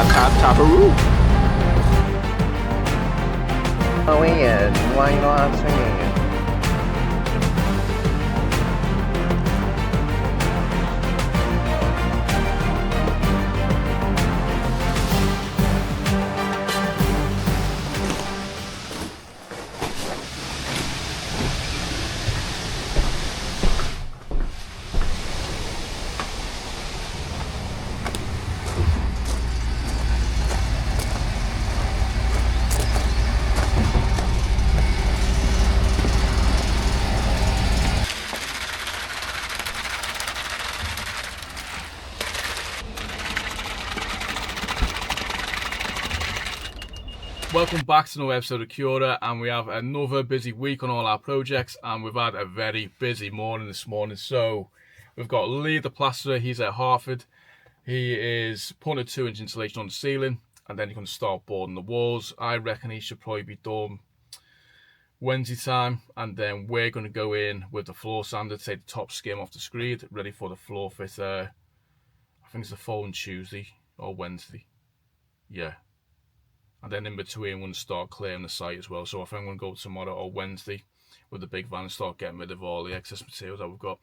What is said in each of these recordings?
Taparoo. Swinging, why you not swinging? Welcome back to another episode of Acura, and we have another busy week on all our projects, and we've had a very busy morning this morning. So we've got Lee the plasterer, he's at Hartford. He is putting a 2-inch insulation on the ceiling, and then he's going to start boarding the walls. I reckon he should probably be done Wednesday time, and then we're going to go in with the floor sander to take the top skim off the screed, ready for the floor fit. I think it's the following Tuesday or Wednesday. Yeah. And then in between, we're going to start clearing the site as well. So I think I'm going to go tomorrow or Wednesday with the big van and start getting rid of all the excess materials that we've got.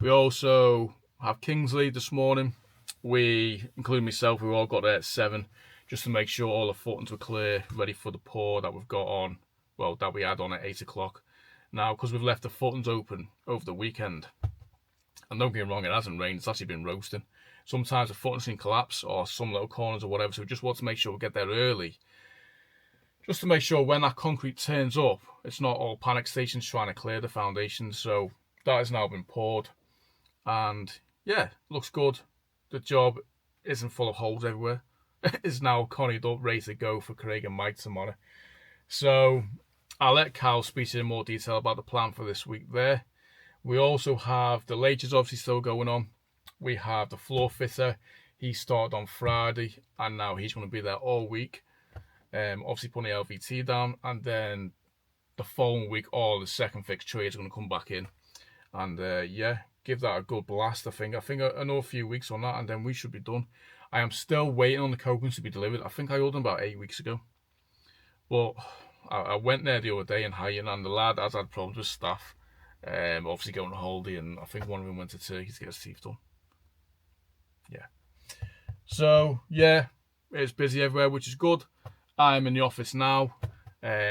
We also have Kingsley this morning. We, including myself, we all got there at 7 just to make sure all the footings were clear, ready for the pour that we've got on, well, that we had on at 8 o'clock. Now, because we've left the footings open over the weekend, and don't get me wrong, it hasn't rained, it's actually been roasting. Sometimes the footings can collapse or some little corners or whatever, so we just want to make sure we get there early. Just to make sure when that concrete turns up, it's not all panic stations trying to clear the foundations. So that has now been poured. And yeah, looks good. The job isn't full of holes everywhere. It's now connied up, ready to go for Craig and Mike tomorrow. So I'll let Cal speak to you in more detail about the plan for this week there. We also have the latures obviously still going on. We have the floor fitter. He started on Friday, and now he's going to be there all week. Obviously putting the LVT down, and then the following week, all the second fix trades are going to come back in, and yeah, give that a good blast. I think another few weeks on that, and then we should be done. I am still waiting on the copings to be delivered. I think I ordered them about 8 weeks ago, but I went there the other day in Hyden, and the lad has had problems with staff. Obviously going to holiday, and I think one of them went to Turkey to get his teeth done. Yeah. So yeah, it's busy everywhere, which is good. I'm in the office now,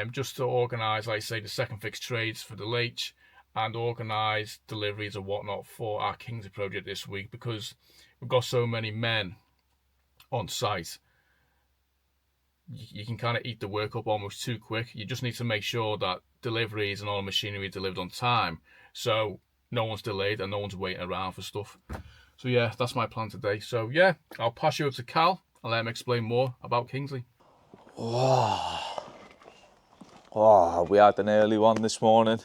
just to organise, like I say, the second fix trades for the late and organise deliveries and whatnot for our Kingsley project this week, because we've got so many men on site. You can kind of eat the work up almost too quick. You just need to make sure that deliveries and all the machinery are delivered on time, so no one's delayed and no one's waiting around for stuff. So yeah, that's my plan today. So yeah, I'll pass you over to Cal and let him explain more about Kingsley. We had an early one this morning.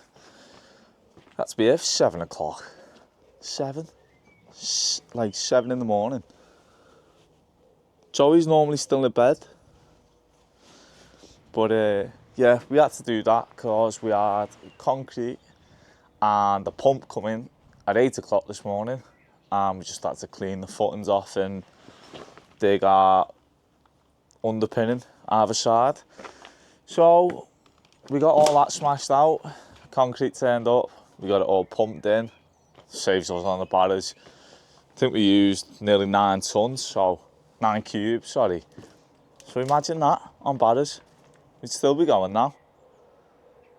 Had to be here for 7 o'clock. 7? Like 7 in the morning. Joey's normally still in bed. But yeah, we had to do that because we had concrete and the pump coming at 8 o'clock this morning. And we just had to clean the footings off and dig our underpinning either side. So we got all that smashed out, concrete turned up, we got it all pumped in, saves us on the barrels. I think we used nearly 9 tons, so 9 cubes, sorry. So imagine that on barrels. We'd still be going now.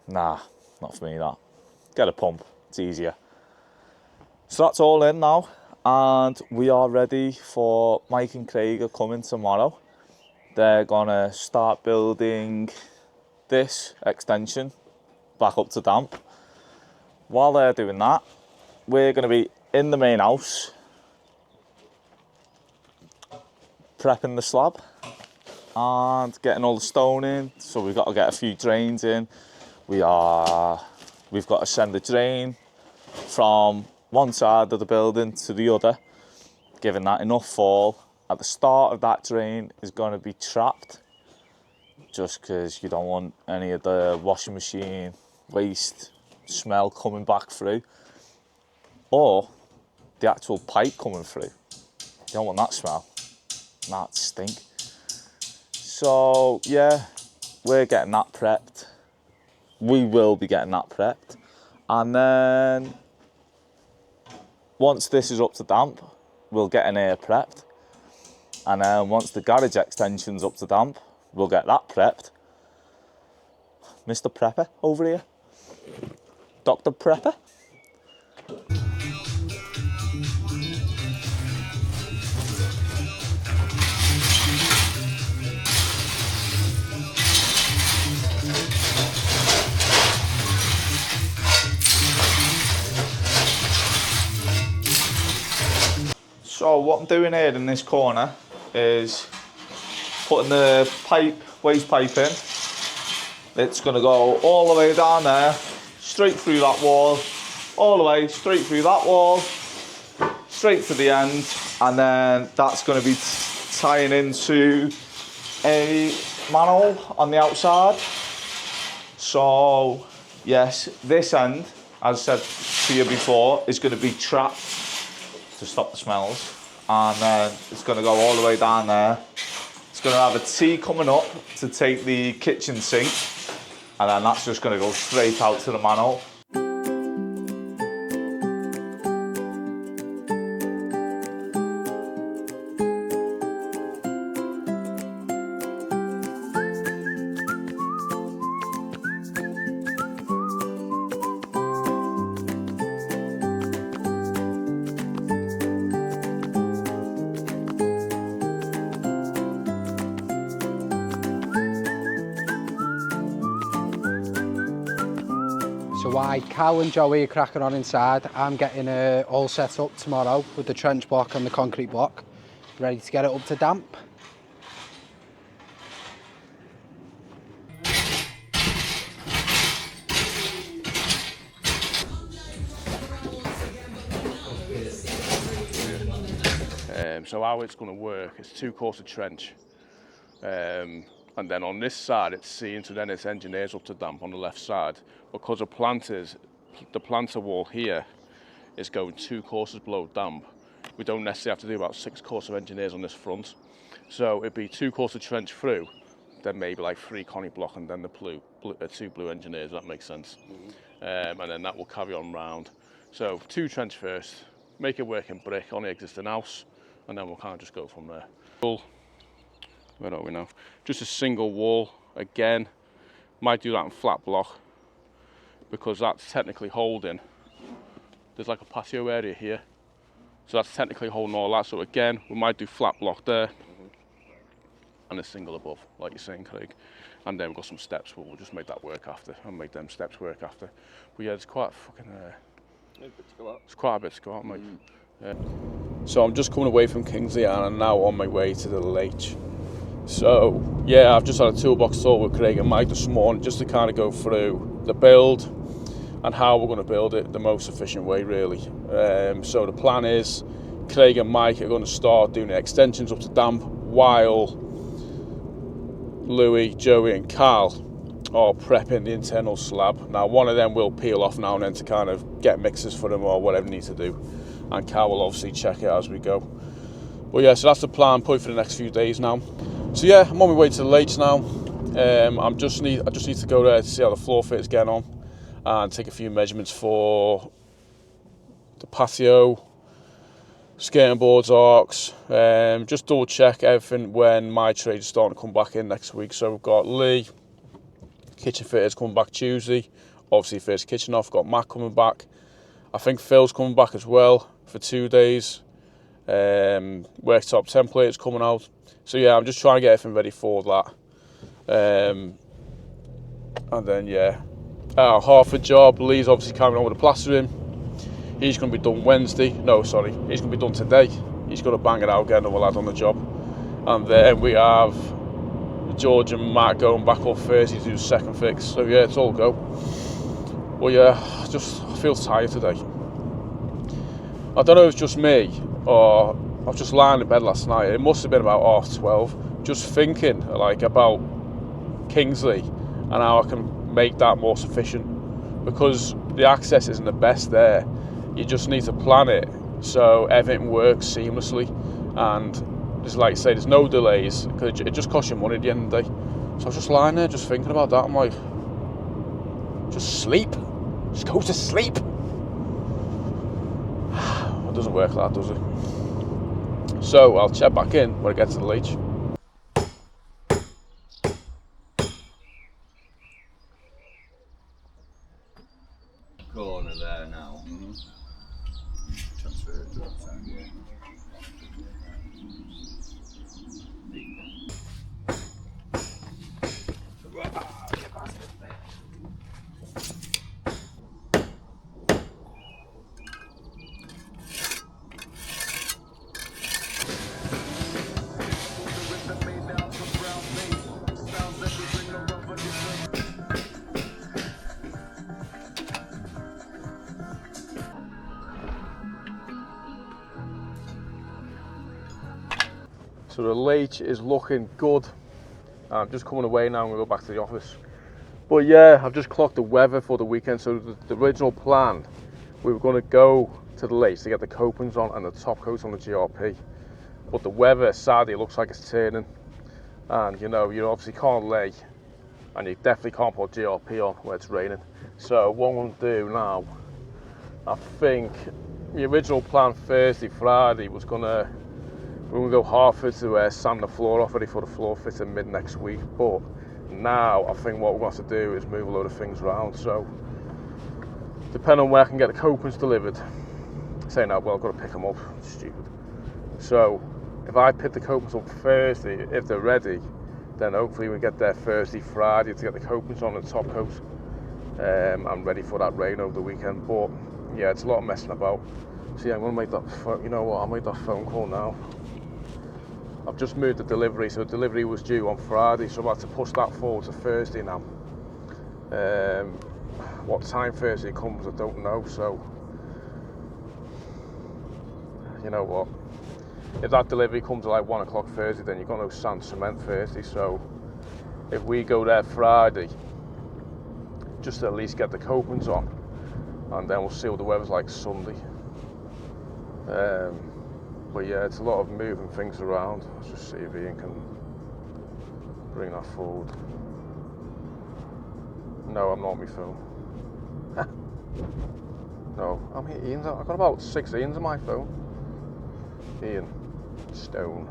Nah, not for me that. Get a pump, it's easier. So that's all in now, and we are ready for Mike and Craig are coming tomorrow. They're gonna start building this extension back up to damp. While they're doing that, we're gonna be in the main house, prepping the slab and getting all the stone in. So we've got to get a few drains in. We've got to send the drain from one side of the building to the other, giving that enough fall. At the start of that drain is going to be trapped, just because you don't want any of the washing machine waste smell coming back through, or the actual pipe coming through. You don't want that smell. That stink. So yeah, we're getting that prepped. We will be getting that prepped. And then once this is up to damp, we'll get an air prepped. And then once the garage extension's up to damp, we'll get that prepped. Mr. Prepper over here. Dr. Prepper. So what I'm doing here in this corner is putting the waste pipe in. It's going to go all the way down there, straight through that wall, all the way straight through that wall, straight to the end, and then that's going to be tying into a manhole on the outside. So yes, this end, as I said to you before, is going to be trapped to stop the smells, and then it's going to go all the way down there. It's going to have a T coming up to take the kitchen sink, and then that's just going to go straight out to the manhole. So while Cal and Joey are cracking on inside, I'm getting all set up tomorrow with the trench block and the concrete block, ready to get it up to damp. So how it's going to work, it's 2 course of trench. And then on this side it's seen, so then it's engineers up to damp on the left side. Because the planter wall here is going 2 courses below damp, we don't necessarily have to do about 6 courses of engineers on this front. So it'd be 2 courses of trench through, then maybe like 3 conny block, and then the 2 blue engineers, that makes sense. And then that will carry on round. So 2 trench first, make it work in brick on the existing house, and then we'll kind of just go from there. Where are we now? Just a single wall again. Might do that in flat block because that's technically holding. There's like a patio area here, so that's technically holding all that. So again, we might do flat block there and a single above, like you're saying, Craig. And then we've got some steps, but we'll just make that work after and make them steps work after. But yeah, it's quite fucking. It's quite a bit to go out, mate. Yeah. So I'm just coming away from Kingsley and I'm now on my way to the Lake. So yeah, I've just had a toolbox talk with Craig and Mike this morning just to kind of go through the build and how we're going to build it the most efficient way, really. So the plan is Craig and Mike are going to start doing the extensions up to damp while Louis, Joey and Carl are prepping the internal slab. Now one of them will peel off now and then to kind of get mixers for them or whatever they need to do, and Carl will obviously check it as we go. But yeah, so that's the plan probably for the next few days now. So yeah, I'm on my way to the Lakes now. I just need to go there to see how the floor fit is getting on and take a few measurements for the patio, skirting boards, arcs, just double check everything when my trade is starting to come back in next week. So we've got Lee, kitchen fitters coming back Tuesday, obviously first kitchen off, got Matt coming back. I think Phil's coming back as well for 2 days. Worktop templates coming out. So yeah, I'm just trying to get everything ready for that. And then yeah, half a job. Lee's obviously carrying on with the plastering. He's going to be done Wednesday. No, sorry, he's going to be done today. He's going to bang it out, get another lad on the job. And then we have George and Matt going back up Thursday to do the second fix. So yeah, it's all go. Well yeah, I feel tired today. I don't know if it's just me or I was just lying in bed last night. It must have been about 12:30, just thinking like about Kingsley and how I can make that more sufficient, because the access isn't the best there. You just need to plan it so everything works seamlessly, and there's, like I say, there's no delays, because it just costs you money at the end of the day. So I was just lying there, just thinking about that. I'm like, just sleep. Just go to sleep. It doesn't work like that, does it? So I'll check back in when I get to the leach. Corner there now. Transfer it to that side, yeah. So the leach is looking good. I'm just coming away now and we'll go back to the office. But yeah, I've just clocked the weather for the weekend. So the original plan, we were going to go to the leach to get the copings on and the top coat on the GRP. But the weather, sadly, it looks like it's turning. And you know, you obviously can't lay, and you definitely can't put GRP on where it's raining. So what I'm going to do now, I think the original plan Thursday, Friday was we're going to go halfway to sand the floor off, ready for the floor fitting mid next week. But now I think what we're going to have to do is move a load of things around. So depending on where I can get the copings delivered, saying that, well, I've got to pick them up, stupid. So if I pick the copings up Thursday, if they're ready, then hopefully we get there Thursday, Friday to get the copings on and top coat. I'm ready for that rain over the weekend. But yeah, it's a lot of messing about. So yeah, I'm going to make that, you know what, I'll make that phone call now. I've just moved the delivery, so the delivery was due on Friday, so I've had to push that forward to Thursday now. What time Thursday comes, I don't know, so you know what, if that delivery comes at like 1 o'clock Thursday, then you're going to sand cement Thursday. So if we go there Friday, just to at least get the copings on, and then we'll see what the weather's like Sunday. But yeah, it's a lot of moving things around. Let's just see if Ian can bring that forward. No, I'm not on my phone. No, I'm here. Ian's. I've got about 6 Ians on my phone. Ian Stone.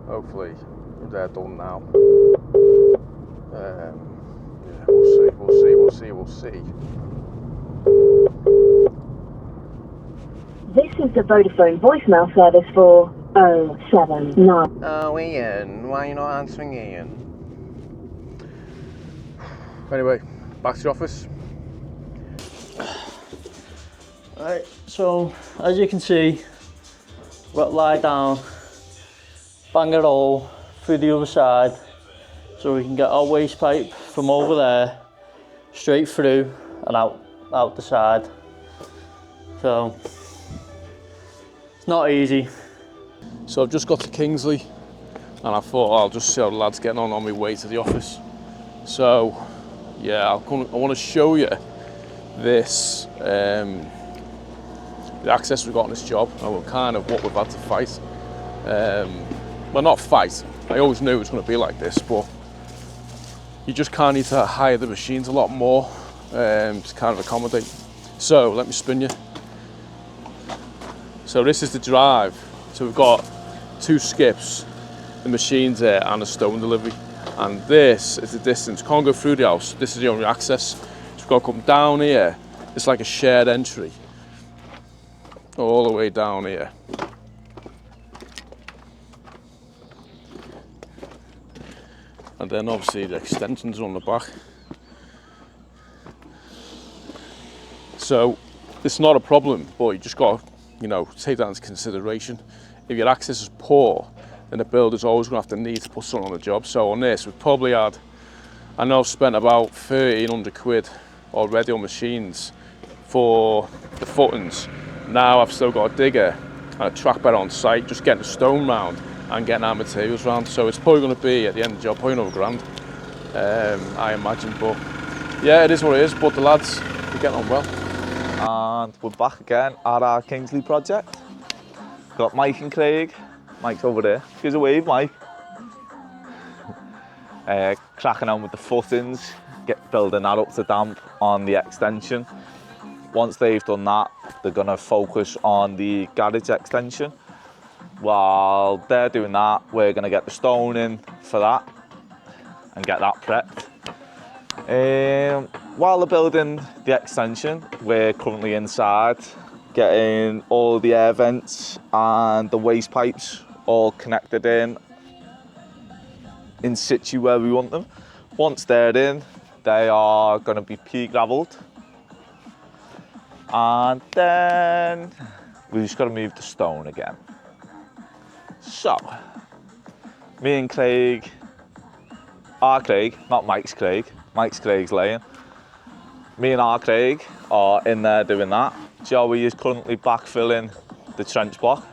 Hopefully they're done now. Yeah, we'll see. This is the Vodafone voicemail service for 079. Oh, Ian, why are you not answering, Ian? Anyway, back to the office. Right, so as you can see, we've got to lie down, bang it all through the other side so we can get our waste pipe from over there straight through and out the side. So it's not easy. So I've just got to Kingsley and I thought I'll just see how the lad's getting on my way to the office. So yeah, I want to show you this the access we've got on this job and kind of what we've had to fight. Well, not fight, I always knew it was going to be like this, but you just kind of need to hire the machines a lot more to kind of accommodate. So let me spin you. So this is the drive. So we've got 2 skips, the machines there and a stone delivery. And this is the distance. Can't go through the house. This is the only access. So we've got to come down here. It's like a shared entry. All the way down here. And then obviously the extensions are on the back. So it's not a problem, but you just got to, you know, take that into consideration. If your access is poor, then the builder's always going to need to put something on the job. So on this, we've probably had, I know I've spent about 1,300 quid already on machines for the footings. Now I've still got a digger and a track bed on site, just getting the stone round and getting our materials round. So it's probably going to be, at the end of the job, probably another grand, I imagine. But yeah, it is what it is, but the lads are getting on well. And we're back again at our Kingsley project. Got Mike and Craig. Mike's over there. Give us a wave, Mike. Cracking on with the footings, building that up to damp on the extension. Once they've done that, they're going to focus on the garage extension. While they're doing that, we're going to get the stone in for that and get that prepped. While they're building the extension, we're currently inside getting all the air vents and the waste pipes all connected in situ where we want them. Once they're in, they are going to be pea-gravelled, and then we've just got to move the stone again. So, me and Craig, our Craig, not Mike's Craig, Craig's laying. Me and our Craig are in there doing that. Joey is currently backfilling the trench block,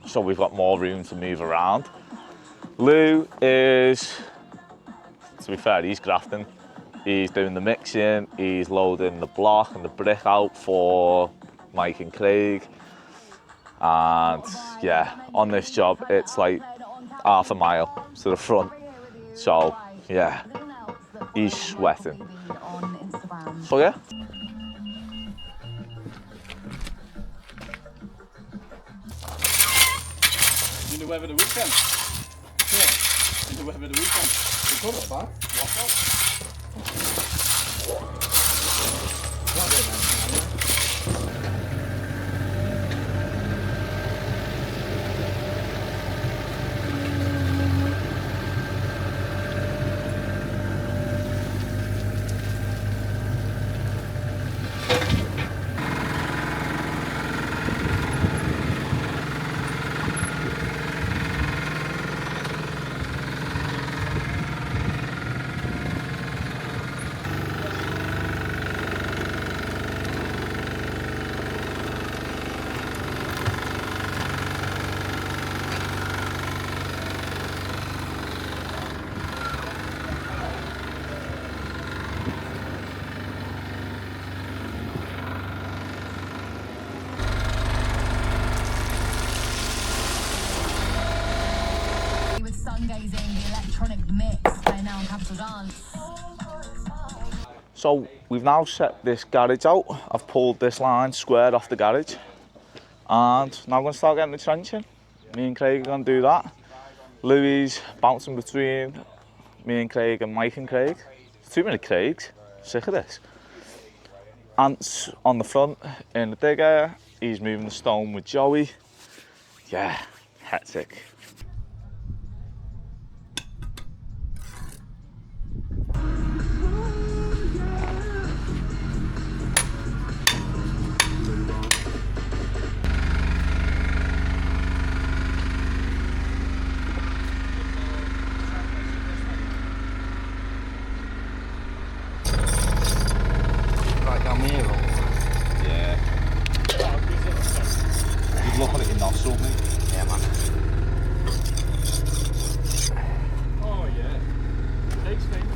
so we've got more room to move around. Lou is, to be fair, he's grafting. He's doing the mixing, he's loading the block and the brick out for Mike and Craig. And yeah, on this job, it's like half a mile to the front. So yeah, he's sweating. So yeah. In the weather the weekend. Yeah, in the weather the weekend. The colour back. Walk out. So we've now set this garage out. I've pulled this line squared off the garage, and now I'm going to start getting the trench in. Me and Craig are going to do that. Louis bouncing between me and Craig and Mike and Craig. Too many Craigs, sick of this. Ant's on the front in the digger, he's moving the stone with Joey. Yeah, hectic. Right down here, or? Yeah. You'd look at it in nostril, mate. Yeah, man. Oh yeah. Takes things.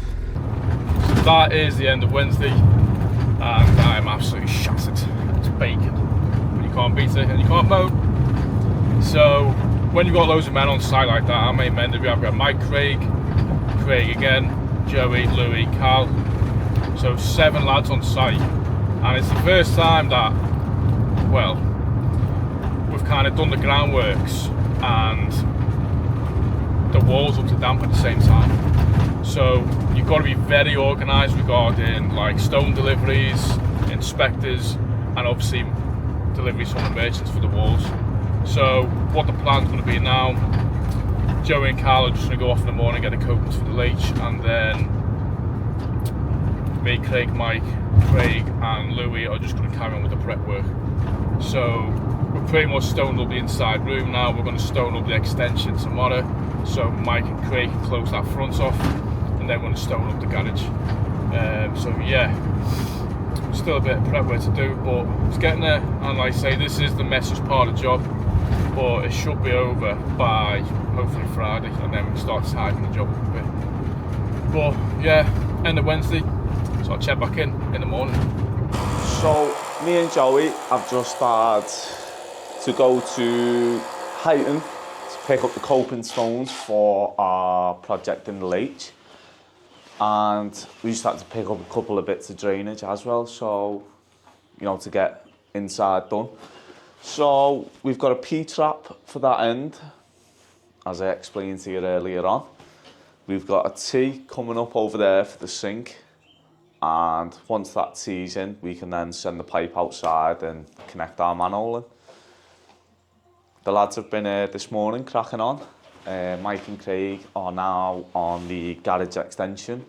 So that is the end of Wednesday, and I'm absolutely shattered. It's bacon, but you can't beat it and you can't mow. So when you've got loads of men on site like that, how many men do we have? We have Mike, Craig again, Joey, Louis, Cal. So 7 lads on site, and it's the first time that, well, we've kind of done the groundworks and the walls up to damp at the same time. So you've got to be very organised regarding like stone deliveries, inspectors, and obviously deliveries from the merchants for the walls. So what the plan's going to be now, Joey and Carl are just going to go off in the morning, get the coatings for the leach, and then me, Craig, Mike, Craig and Louis are just going to carry on with the prep work. So we're pretty much stoned up the inside room now. We're going to stone up the extension tomorrow, so Mike and Craig can close that front off, and then we're going to stone up the garage. So yeah, still a bit of prep work to do, but it's getting there. And like I say, this is the messiest part of the job. but it should be over by hopefully Friday, and then we start tidying the job up a bit. But yeah, end of Wednesday, so I'll check back in the morning. So me and Joey have just started to go to Heighton to pick up the coping stones for our project in the lake. And we just had to pick up a couple of bits of drainage as well, so, you know, to get inside done. So we've got a P-trap for that end, as I explained to you earlier on. We've got a T coming up over there for the sink, and once that T's in, we can then send the pipe outside and connect our manhole in. The lads have been here this morning cracking on. Mike and Craig are now on the garage extension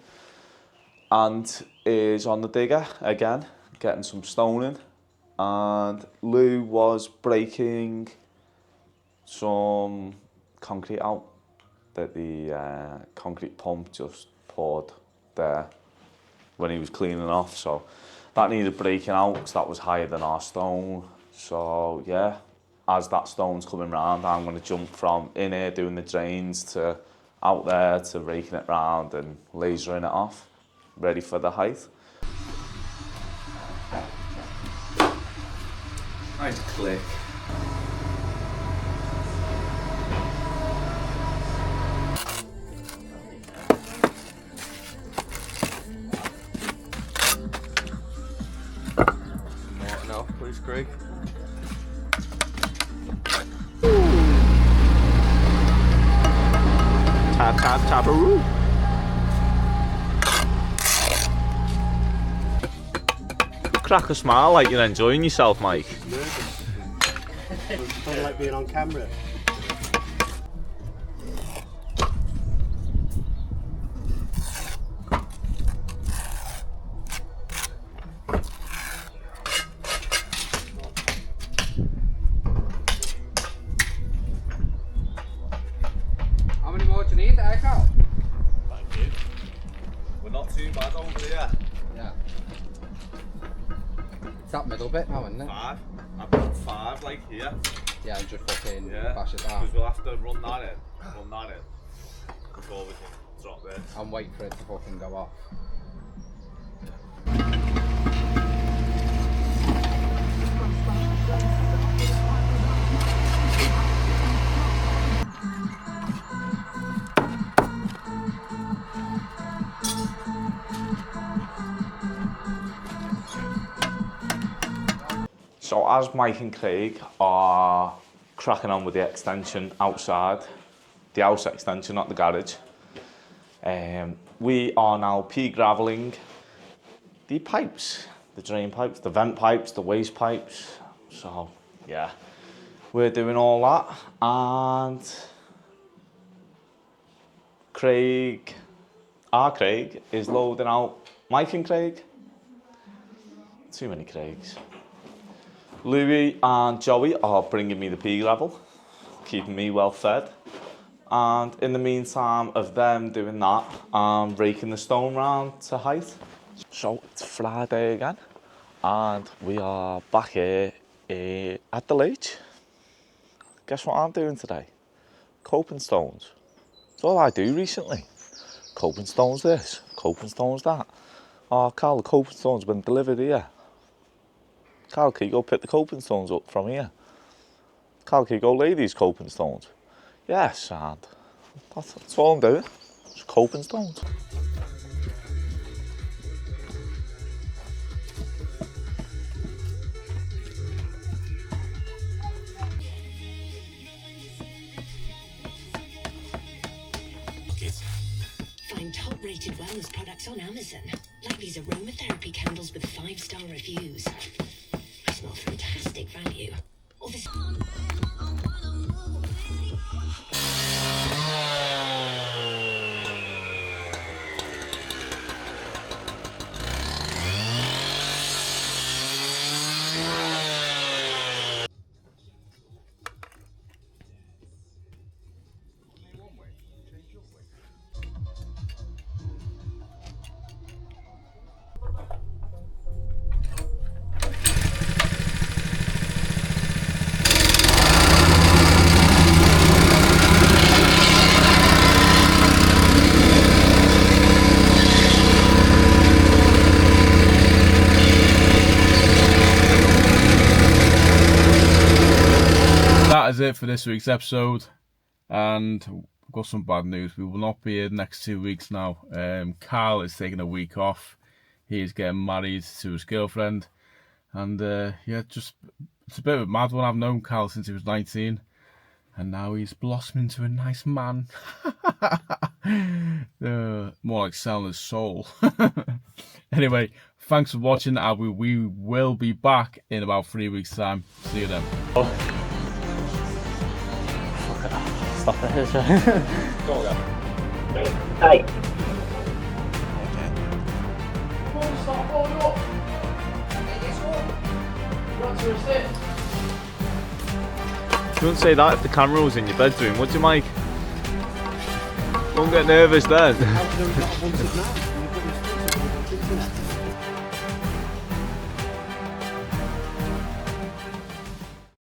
and is on the digger again, getting some stone in. And Lou was breaking some concrete out that the concrete pump just poured there when he was cleaning off. So that needed breaking out because that was higher than our stone. So yeah. As that stone's coming round, I'm going to jump from in here doing the drains to out there to raking it round and lasering it off, ready for the height. Nice click. Martin off, please, Craig. Tap, tap, taparoo. Crack a smile like you're enjoying yourself, Mike. It's kind of like being on camera. How many more do you need there, Carl? Thank you. We're not too bad over here. Yeah. It's that middle bit now, isn't it? 5. I've got 5 like here. Yeah, and just fucking Yeah. bash it down. Because we'll have to run that in before we can drop this. And wait for it to fucking go off. So as Mike and Craig are cracking on with the extension outside, the house extension, not the garage, we are now P-gravelling the pipes, the drain pipes, the vent pipes, the waste pipes. So yeah, we're doing all that, and our Craig is loading out Mike and Craig. Too many Craigs. Louis and Joey are bringing me the pea gravel, keeping me well fed. And in the meantime of them doing that, I'm raking the stone round to height. So it's Friday again, and we are back here at the lake. Guess what I'm doing today? Coping stones. It's all I do recently. Coping stones this, coping stones that. Oh, Carl, the coping stones have been delivered here. Carl, can you go pick the coping stones up from here? Carl, can you go lay these coping stones? Yes, and that's all I'm doing. Just coping stones. Find top-rated wellness products on Amazon, like these aromatherapy candles with 5-star reviews. They smell fantastic value. Or this. it for this week's episode, and I've got some bad news. We will not be here the next 2 weeks now. Carl is taking a week off. He is getting married to his girlfriend, and yeah, just it's a bit of a mad one. I've known Carl since he was 19, and now he's blossomed into a nice man. More like selling his soul. Anyway, thanks for watching, and we will be back in about 3 weeks' time. See you then. Fuck it. Stop it. Go again. Right. You wouldn't say that if the camera was in your bedroom, would you, Mike? Don't get nervous then.